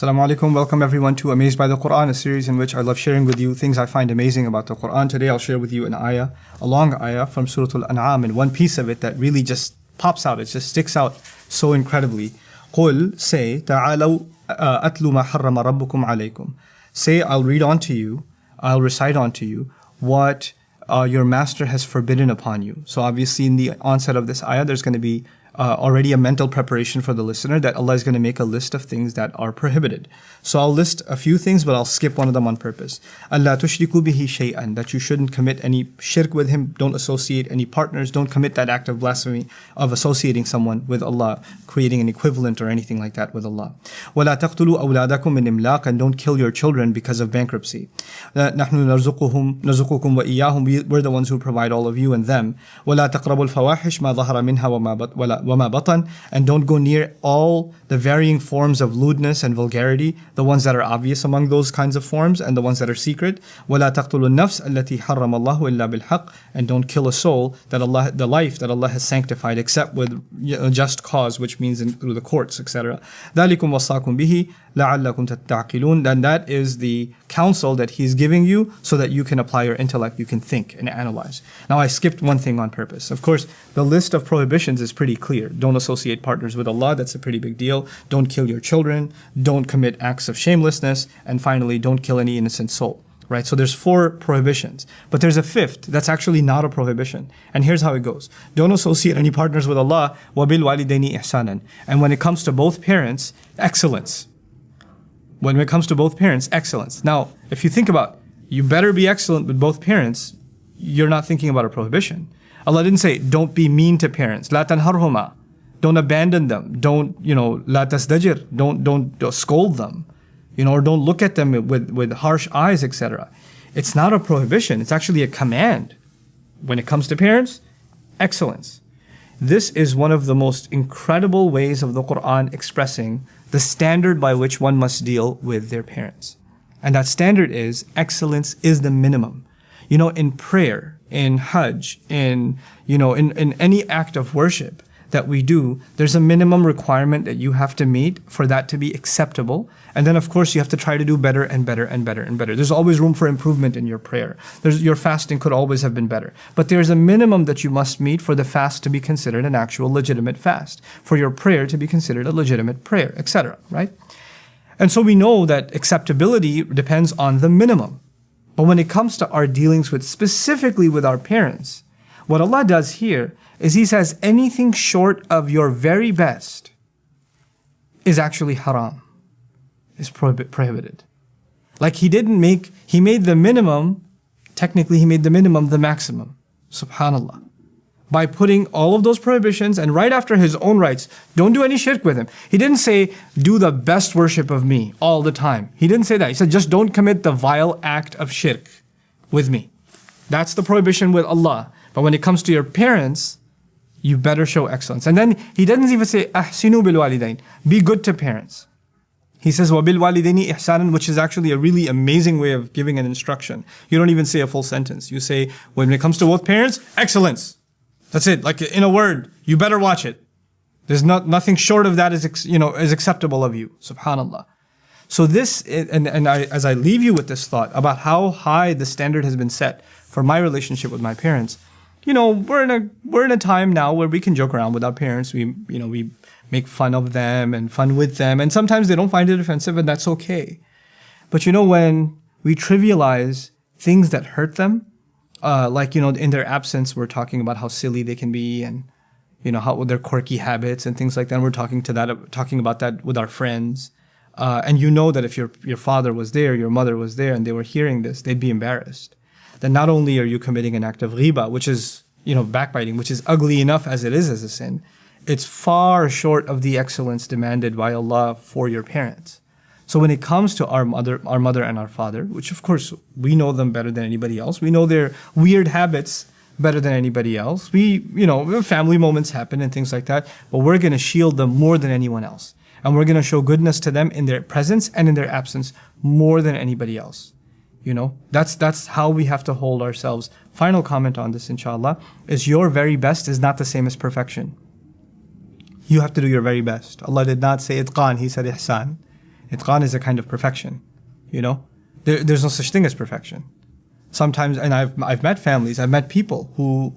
Assalamu alaikum, welcome everyone to Amazed by the Quran, a series in which I love sharing with you things I find amazing about the Quran. Today I'll share with you an ayah, a long ayah from Surah Al-An'am, and one piece of it that really just pops out, it just sticks out so incredibly. قُلْ, say, تَعَالَوْا أَتْلُ مَا حَرَّمَ رَبُّكُمْ عَلَيْكُمْ. Say, I'll read on to you, I'll recite on to you what your master has forbidden upon you. So obviously in the onset of this ayah, there's going to be already a mental preparation for the listener that Allah is going to make a list of things that are prohibited. So I'll list a few things, but I'll skip one of them on purpose. أَلَّا تُشْرِكُوا بِهِ شَيْئًا, that you shouldn't commit any shirk with Him, don't associate any partners, don't commit that act of blasphemy of associating someone with Allah, creating an equivalent or anything like that with Allah. وَلَا تَقْتُلُوا أَوْلَادَكُمْ مِنْ إِمْلَاقٍ, and don't kill your children because of bankruptcy. نَحْنُ نَرْزُقُكُمْ وَإِيَّاهُمْ, we're the ones who provide all of you and them. وَلَا تَقْرَبُوا الْفَوَاحِشْ مَا ظَهَرَ مِنْهَا وَمَا بَطَنَ, and don't go near all the varying forms of lewdness and vulgarity, the ones that are obvious among those kinds of forms and the ones that are secret. وَلَا تَقْتُلُوا النَّفْسَ الَّتِي حَرَّمَ اللَّهُ إِلَّا بِالْحَقِّ, and don't kill a soul that the life that Allah has sanctified except with a just cause, which means through the courts, etc. ذَلِكُمْ وَصَّاكُمْ بِهِ لَعَلَّكُمْ تَتَّعْقِلُونَ, then that is the counsel that He's giving you so that you can apply your intellect, you can think and analyze. Now I skipped one thing on purpose. Of course, the list of prohibitions is pretty clear. Don't associate partners with Allah, that's a pretty big deal. Don't kill your children, don't commit acts of shamelessness, and finally, don't kill any innocent soul. Right? So there's 4 prohibitions. But there's a 5th that's actually not a prohibition. And here's how it goes. Don't associate any partners with Allah. وَبِالْوَالِدَيْنِ إِحْسَانًا, and when it comes to both parents, excellence. When it comes to both parents, excellence. Now, if you think about, you better be excellent with both parents, you're not thinking about a prohibition. Allah didn't say, don't be mean to parents. لَا تَنْهَرْهُمَا, don't abandon them. Don't, لَا تَسْدَجِرْ, don't scold them. Or don't look at them with harsh eyes, etc. It's not a prohibition, it's actually a command. When it comes to parents, excellence. This is one of the most incredible ways of the Quran expressing the standard by which one must deal with their parents. And that standard is, excellence is the minimum. In prayer, in Hajj, in any act of worship that we do, there's a minimum requirement that you have to meet for that to be acceptable. And then of course you have to try to do better and better and better and better. There's always room for improvement in your prayer. Your fasting could always have been better. But there's a minimum that you must meet for the fast to be considered an actual legitimate fast, for your prayer to be considered a legitimate prayer, etc. Right? And so we know that acceptability depends on the minimum. But when it comes to our dealings with, specifically with our parents, what Allah does here is He says anything short of your very best is actually haram, is prohibited. Like He made the minimum, technically He made the minimum the maximum, subhanallah. By putting all of those prohibitions, and right after His own rights, don't do any shirk with Him. He didn't say, do the best worship of me all the time. He didn't say that. He said, just don't commit the vile act of shirk with me. That's the prohibition with Allah. But when it comes to your parents, you better show excellence. And then He doesn't even say, أَحْسِنُوا بِالْوَالِدَيْنِ, be good to parents. He says, وَبِالْوَالِدَيْنِ إِحْسَانًا, which is actually a really amazing way of giving an instruction. You don't even say a full sentence. You say, when it comes to both parents, excellence. That's it. Like in a word, you better watch it. There's nothing short of that is acceptable of you. Subhanallah. So this, as I leave you with this thought about how high the standard has been set for my relationship with my parents, we're in a time now where we can joke around with our parents. We make fun of them and fun with them, and sometimes they don't find it offensive, and that's okay. But when we trivialize things that hurt them, in their absence, we're talking about how silly they can be, and how their quirky habits and things like that. And we're talking about that with our friends, and that if your father was there, your mother was there, and they were hearing this, they'd be embarrassed. Then not only are you committing an act of ghiba, which is, backbiting, which is ugly enough as it is as a sin, it's far short of the excellence demanded by Allah for your parents. So when it comes to our mother and our father, which of course we know them better than anybody else, we know their weird habits better than anybody else. Family moments happen and things like that, but we're going to shield them more than anyone else. And we're going to show goodness to them in their presence and in their absence more than anybody else. That's how we have to hold ourselves. Final comment on this, inshallah, is your very best is not the same as perfection. You have to do your very best. Allah did not say itqan, He said ihsan. Itqan is a kind of perfection, you know? There's no such thing as perfection. Sometimes, and I've met families, I've met people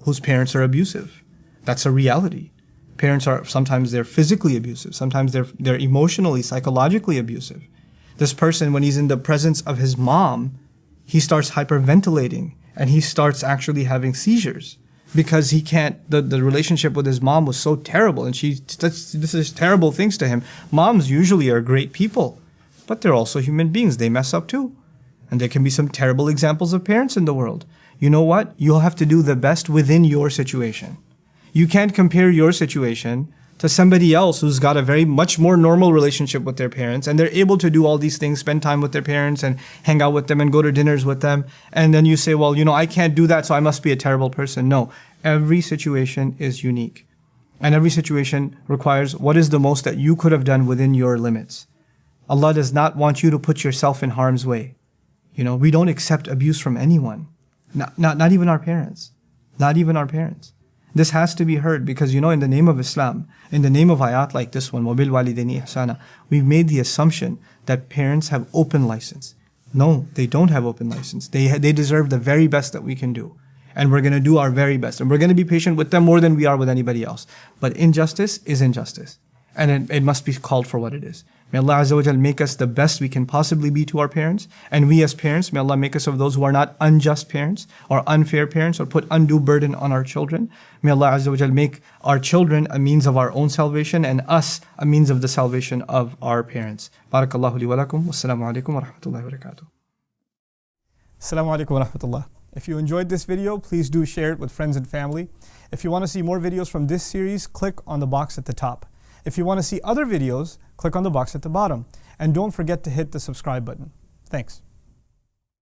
whose parents are abusive. That's a reality. Parents are, sometimes they're physically abusive. Sometimes they're emotionally, psychologically abusive. This person, when he's in the presence of his mom, he starts hyperventilating and he starts actually having seizures because he can't, the relationship with his mom was so terrible and this is terrible things to him. Moms usually are great people, but they're also human beings. They mess up too. And there can be some terrible examples of parents in the world. You know what? You'll have to do the best within your situation. You can't compare your situation to somebody else who's got a very much more normal relationship with their parents and they're able to do all these things, spend time with their parents and hang out with them and go to dinners with them. And then you say, well, you know, I can't do that, so I must be a terrible person. No, every situation is unique. And every situation requires what is the most that you could have done within your limits. Allah does not want you to put yourself in harm's way. You know, we don't accept abuse from anyone. Not even our parents. Not even our parents. This has to be heard because, you know, in the name of Islam, in the name of ayat like this one, وَبِالْ وَالِدَيْنِ إِحْسَانًا, we've made the assumption that parents have open license. No, they don't have open license. They deserve the very best that we can do. And we're going to do our very best. And we're going to be patient with them more than we are with anybody else. But injustice is injustice. And it must be called for what it is. May Allah Azza wa Jal make us the best we can possibly be to our parents. And we as parents, may Allah make us of those who are not unjust parents or unfair parents or put undue burden on our children. May Allah Azza wa Jal make our children a means of our own salvation and us a means of the salvation of our parents. Barakallahu li wa lakum. Wassalamu alaikum wa rahmatullahi wa barakatuh. Assalamu alaikum wa rahmatullah. If you enjoyed this video, please do share it with friends and family. If you want to see more videos from this series, click on the box at the top. If you want to see other videos, click on the box at the bottom. And don't forget to hit the subscribe button. Thanks.